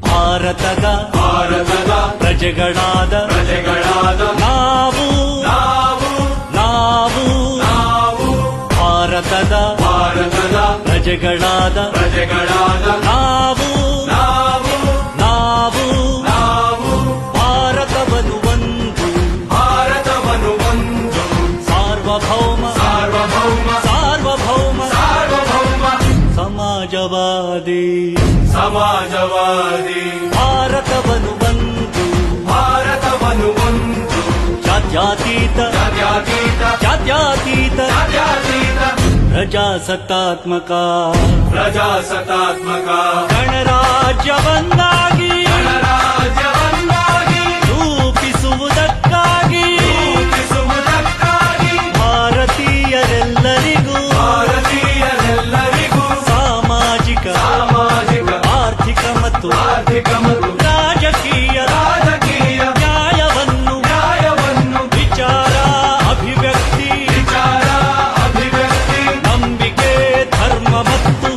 ಭಾರತದ ಪ್ರಜೆಗಳಾದ ನಾವು ಭಾರತದ ಪ್ರಜೆಗಳಾದ ನಾವು ಭಾರತವನ್ನು ಒಂದು ಸಾರ್ವಭೌಮ ಸಮಾಜವಾದಿ ಭಾರತವನ್ನು ಒಂದು ಜಾತ್ಯತೀತ ಪ್ರಜಾಸತ್ತಾತ್ಮಕ ಗಣರಾಜ್ಯವನ್ನಾಗಿ ರೂಪಿಸುವುದಕ್ಕಾಗಿ ಭಾರತೀಯರೆಲ್ಲರಿಗೂ ಸಾಮಾಜಿಕ ಆರ್ಥಿಕ ಮತ್ತು ರಾಜಕೀಯ ನ್ಯಾಯವನ್ನು ವಿಚಾರ ಅಭಿವ್ಯಕ್ತಿ ನಂಬಿಕೆ ಧರ್ಮ ಮತ್ತು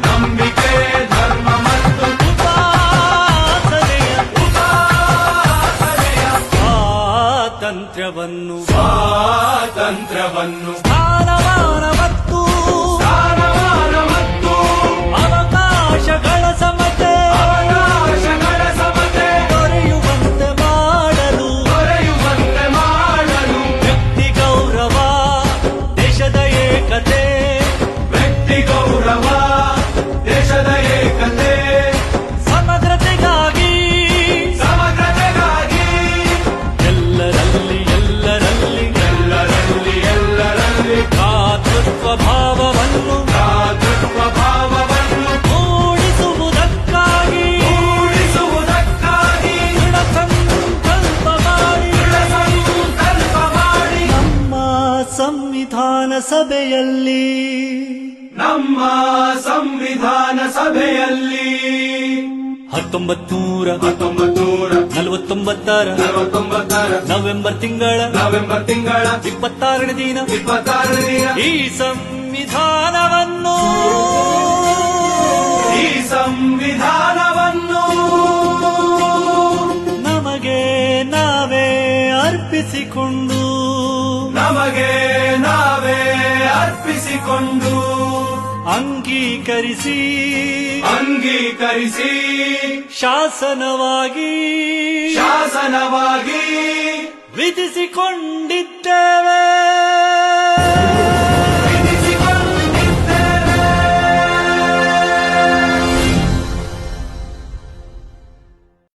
ಸ್ವಾತಂತ್ರ್ಯವನ್ನು ಸ್ಥಾನಮಾನ ಮತ್ತು ಅವಕಾಶಗಳ ಸಮತೆ ದೊರೆಯುವಂತೆ ಮಾಡಲು ವ್ಯಕ್ತಿ ಗೌರವ ದೇಶದ ಏಕತೆ ಸಮಗ್ರತೆಗಾಗಿ ಎಲ್ಲರಲ್ಲಿ ಭ್ರಾತೃತ್ವ ಭಾವವನ್ನು ಮೂಡಿಸುವುದಕ್ಕಾಗಿ ದೃಢ ಸಂಕಲ್ಪ ಮಾಡಿ ನಮ್ಮ ಸಂವಿಧಾನ ಸಭೆಯಲ್ಲಿ 1949 ನವೆಂಬರ್ ತಿಂಗಳ 26ನೇ ದಿನ ಈ ಸಂವಿಧಾನವನ್ನು ನಮಗೆ ನಾವೇ ಅರ್ಪಿಸಿಕೊಂಡು ಅಂಗೀಕರಿಸಿ ಶಾಸನವಾಗಿ ವಿಧಿಸಿಕೊಂಡಿದ್ದೇವೆ.